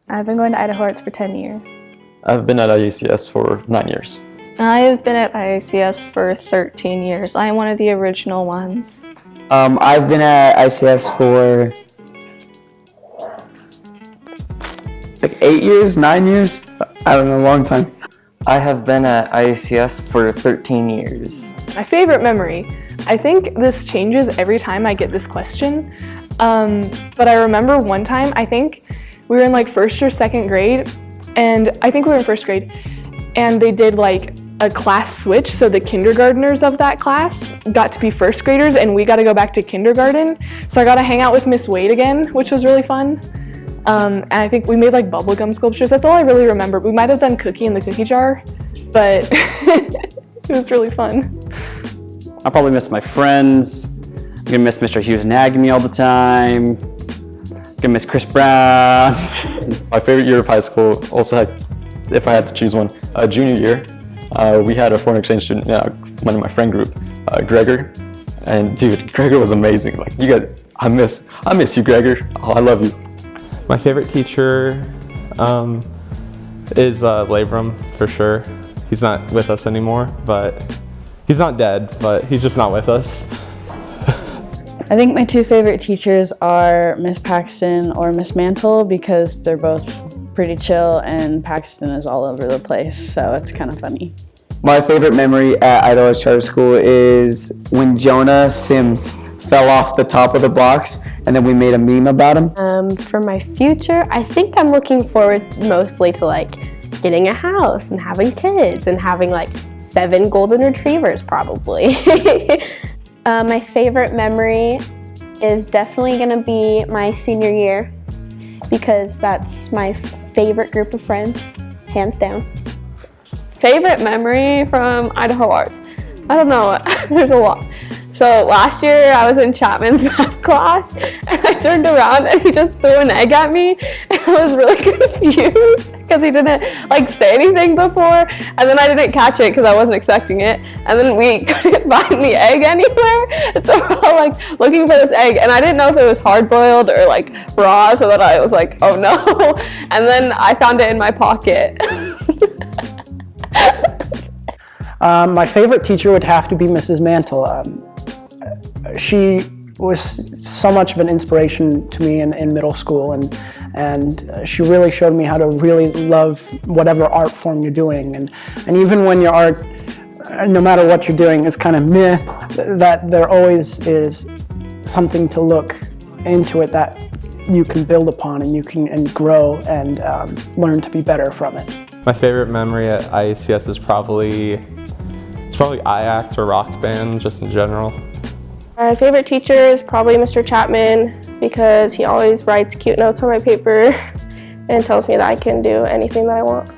I've been going to Idaho Arts for 10 years. I've been at IACS for 9 years. I've been at IACS for 13 years. I am one of the original ones. I've been at ICS for like 8 years, 9 years. I don't know, a long time. I have been at IACS for 13 years. My favorite memory. I think this changes every time I get this question. But I remember one time, I think we were in like first or second grade, and I think we were in first grade, and they did like a class switch, so the kindergartners of that class got to be first graders and we got to go back to kindergarten. So I got to hang out with Miss Wade again, which was really fun. And I think we made like bubblegum sculptures. That's all I really remember. We might have done cookie in the cookie jar, but it was really fun. I'll probably miss my friends. I'm gonna miss Mr. Hughes nagging me all the time. I'm gonna miss Chris Brown. My favorite year of high school, also if I had to choose one, junior year, we had a foreign exchange student, one in my friend group, Gregor. And dude, Gregor was amazing. Like I miss you, Gregor. Oh, I love you. My favorite teacher is Labram, for sure. He's not with us anymore, but he's not dead, but he's just not with us. I think my two favorite teachers are Miss Paxton or Miss Mantle because they're both pretty chill and Paxton is all over the place, so it's kind of funny. My favorite memory at Idaho Charter School is when Jonah Sims fell off the top of the box and then we made a meme about him. For my future, I think I'm looking forward mostly to like getting a house and having kids and having like 7 golden retrievers probably. My favorite memory is definitely gonna be my senior year because that's my favorite group of friends, hands down. Favorite memory from Idaho Arts? I don't know, there's a lot. So last year I was in Chapman's math class and I turned around and he just threw an egg at me and I was really confused because he didn't like say anything before, and then I didn't catch it because I wasn't expecting it, and then we couldn't find the egg anywhere, and so we're all like looking for this egg and I didn't know if it was hard boiled or like raw, so that I was like, oh no, and then I found it in my pocket. My favorite teacher would have to be Mrs. Mantle. She was so much of an inspiration to me in middle school, and she really showed me how to really love whatever art form you're doing, and even when your art, no matter what you're doing, is kind of meh, that there always is something to look into it that you can build upon and you can grow and learn to be better from it. My favorite memory at IACS is probably IACT or rock band, just in general. My favorite teacher is probably Mr. Chapman because he always writes cute notes on my paper and tells me that I can do anything that I want.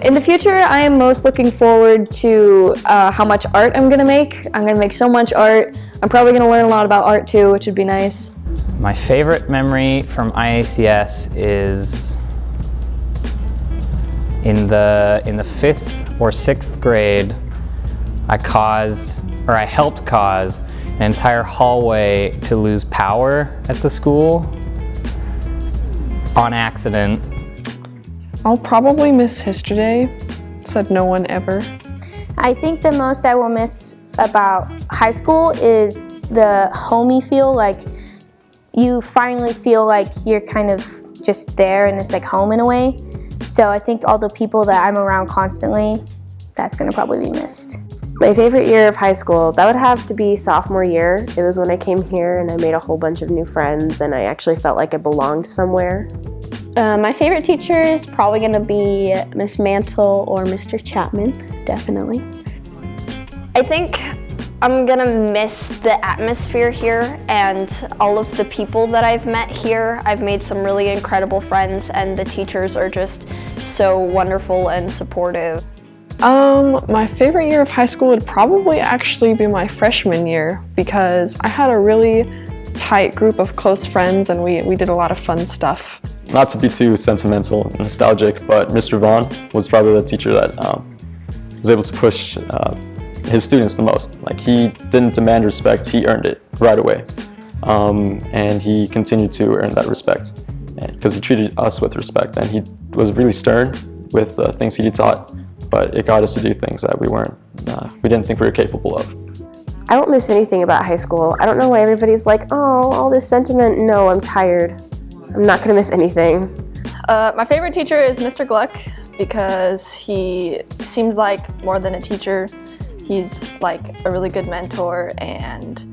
In the future, I am most looking forward to how much art I'm gonna make. I'm gonna make so much art. I'm probably gonna learn a lot about art too, which would be nice. My favorite memory from IACS is in the 5th or 6th grade, I helped cause an entire hallway to lose power at the school on accident. I'll probably miss History Day, said no one ever. I think the most I will miss about high school is the homey feel, like you finally feel like you're kind of just there and it's like home in a way. So I think all the people that I'm around constantly, that's gonna probably be missed. My favorite year of high school, that would have to be sophomore year. It was when I came here and I made a whole bunch of new friends and I actually felt like I belonged somewhere. My favorite teacher is probably gonna be Miss Mantle or Mr. Chapman, definitely. I think I'm gonna miss the atmosphere here and all of the people that I've met here. I've made some really incredible friends and the teachers are just so wonderful and supportive. My favorite year of high school would probably actually be my freshman year because I had a really tight group of close friends and we did a lot of fun stuff. Not to be too sentimental and nostalgic, but Mr. Vaughn was probably the teacher that was able to push his students the most. Like, he didn't demand respect, he earned it right away. And he continued to earn that respect. because he treated us with respect, and he was really stern with the things he taught, but it got us to do things that we didn't think we were capable of. I don't miss anything about high school. I don't know why everybody's like, oh, all this sentiment. No, I'm tired. I'm not gonna miss anything. My favorite teacher is Mr. Gluck because he seems like more than a teacher. He's like a really good mentor and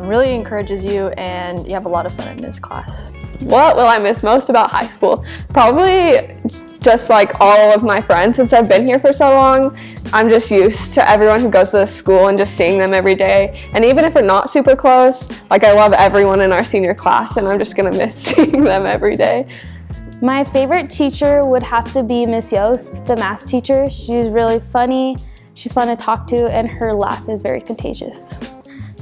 really encourages you, and you have a lot of fun in his class. What will I miss most about high school? Probably just like all of my friends. Since I've been here for so long, I'm just used to everyone who goes to this school and just seeing them every day. And even if we're not super close, like I love everyone in our senior class, and I'm just gonna miss seeing them every day. My favorite teacher would have to be Miss Yost, the math teacher. She's really funny, she's fun to talk to, and her laugh is very contagious.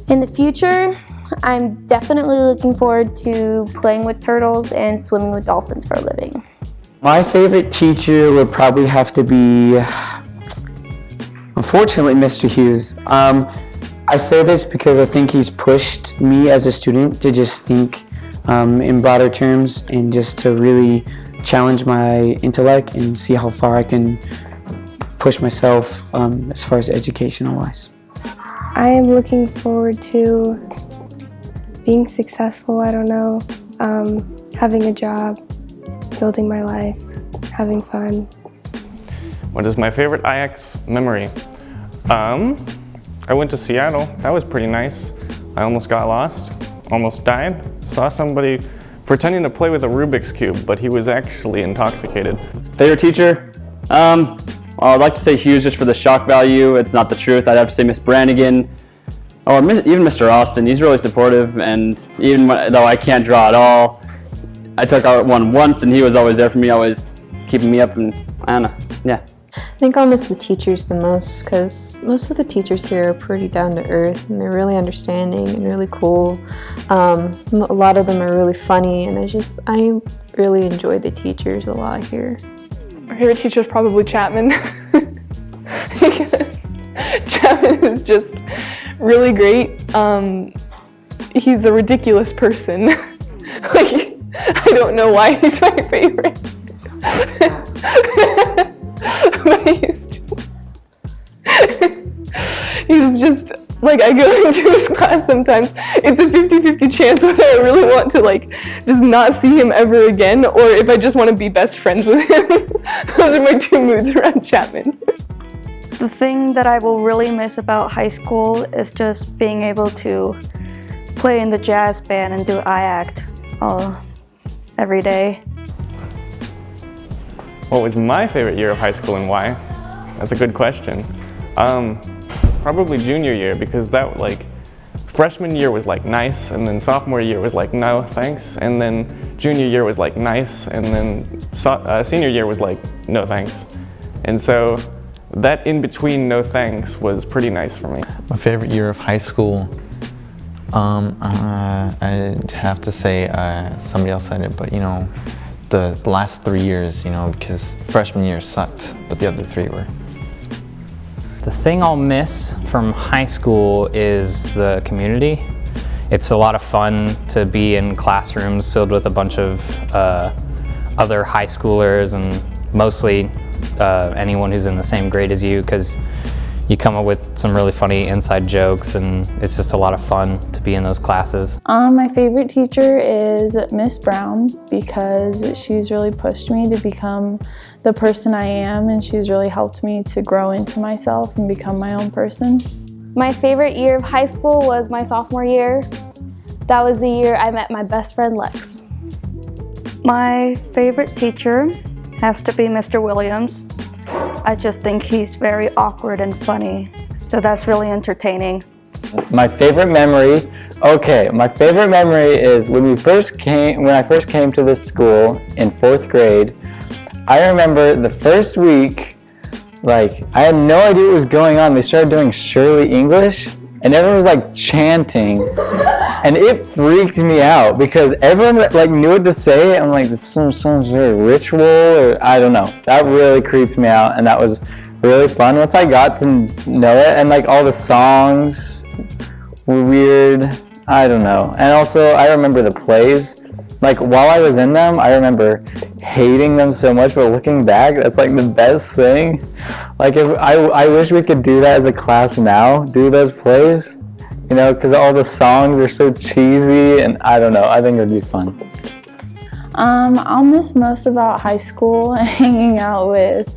In the future, I'm definitely looking forward to playing with turtles and swimming with dolphins for a living. My favorite teacher would probably have to be, unfortunately, Mr. Hughes. I say this because I think he's pushed me as a student to just think in broader terms and just to really challenge my intellect and see how far I can push myself as far as educational-wise. I am looking forward to being successful, I don't know, having a job, building my life, having fun. What is my favorite IX memory? I went to Seattle. That was pretty nice. I almost got lost, almost died. Saw somebody pretending to play with a Rubik's Cube, but he was actually intoxicated. Favorite teacher? Well, I'd like to say Hughes just for the shock value. It's not the truth. I'd have to say Miss Brannigan, or even Mr. Austin. He's really supportive, and even though I can't draw at all, I took out one once, and he was always there for me, always keeping me up, and I don't know, yeah. I think I'll miss the teachers the most because most of the teachers here are pretty down to earth and they're really understanding and really cool. A lot of them are really funny, and I really enjoy the teachers a lot here. My favorite teacher is probably Chapman. Chapman is just really great. He's a ridiculous person. Like, I don't know why he's my favorite. But he's just, like, I go into his class sometimes, it's a 50-50 chance whether I really want to, like, just not see him ever again, or if I just want to be best friends with him. Those are my two moods around Chapman. The thing that I will really miss about high school is just being able to play in the jazz band and do IACT every day. What was my favorite year of high school and why? That's a good question. Probably junior year, because that, like, freshman year was like nice, and then sophomore year was like no thanks, and then junior year was like nice, and then senior year was like no thanks. And so that in between no thanks was pretty nice for me. My favorite year of high school, I'd have to say somebody else said it, but you know, the last 3 years, you know, because freshman year sucked, but the other 3 were. The thing I'll miss from high school is the community. It's a lot of fun to be in classrooms filled with a bunch of other high schoolers, and mostly anyone who's in the same grade as you, because you come up with some really funny inside jokes, and it's just a lot of fun to be in those classes. My favorite teacher is Miss Brown, because she's really pushed me to become the person I am, and she's really helped me to grow into myself and become my own person. My favorite year of high school was my sophomore year. That was the year I met my best friend Lex. My favorite teacher has to be Mr. Williams. I just think he's very awkward and funny, so that's really entertaining. My favorite memory, is when I first came to this school in 4th grade. I remember the first week, like, I had no idea what was going on. They started doing Shirley English, and everyone was like chanting, and it freaked me out because everyone like knew what to say. I'm like, this is some sort of ritual, or I don't know. That really creeped me out, and that was really fun once I got to know it, and like all the songs were weird. I don't know. And also, I remember the plays. Like while I was in them, I remember hating them so much, but looking back, that's like the best thing. Like if I wish we could do that as a class now, do those plays, you know, because all the songs are so cheesy, and I don't know, I think it would be fun. I'll miss most about high school and hanging out with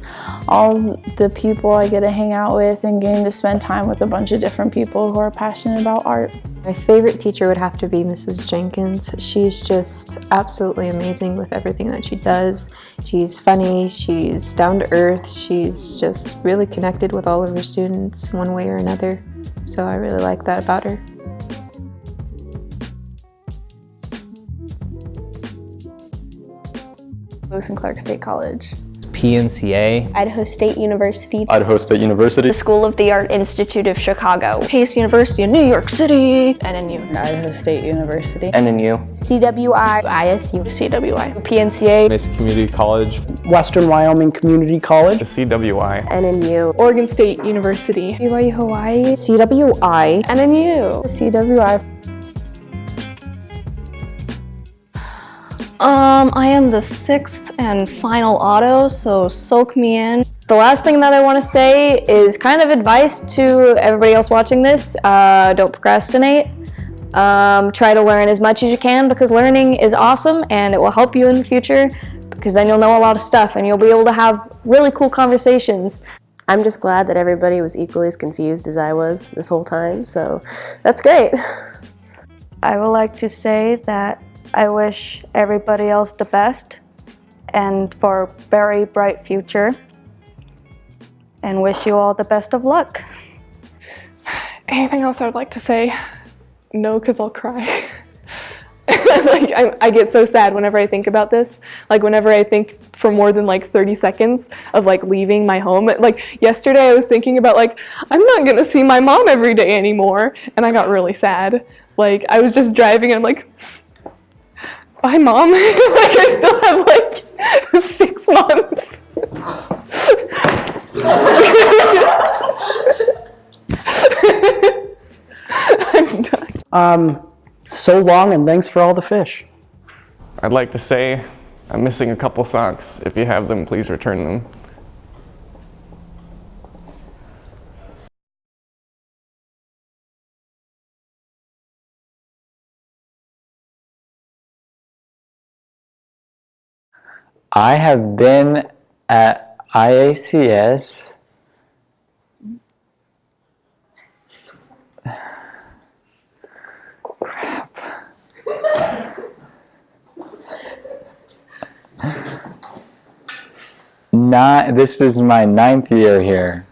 all the people I get to hang out with and getting to spend time with a bunch of different people who are passionate about art. My favorite teacher would have to be Mrs. Jenkins. She's just absolutely amazing with everything that she does. She's funny, she's down to earth, she's just really connected with all of her students one way or another. So I really like that about her. Lewis and Clark State College. PNCA. Idaho State University. Idaho State University. The School of the Art Institute of Chicago. Pace University in New York City. NNU. Idaho State University. NNU. CWI. ISU. CWI. PNCA. Mesa Community College. Western Wyoming Community College. The CWI. NNU. Oregon State University. BYU Hawaii. CWI. NNU. CWI. I am the 6th and final auto, so soak me in. The last thing that I want to say is kind of advice to everybody else watching this. Don't procrastinate. Try to learn as much as you can, because learning is awesome and it will help you in the future, because then you'll know a lot of stuff and you'll be able to have really cool conversations. I'm just glad that everybody was equally as confused as I was this whole time, so that's great. I would like to say that I wish everybody else the best and for a very bright future, and wish you all the best of luck. Anything else I would like to say? No, because I'll cry. Like I get so sad whenever I think about this. Like whenever I think for more than like 30 seconds of like leaving my home. Like yesterday I was thinking about like, I'm not gonna see my mom every day anymore, and I got really sad. Like I was just driving and I'm like, bye, Mom. Like I still have like 6 months. I'm done. So long, and thanks for all the fish. I'd like to say I'm missing a couple socks. If you have them, please return them. I have been at IACS this is my 9th year here.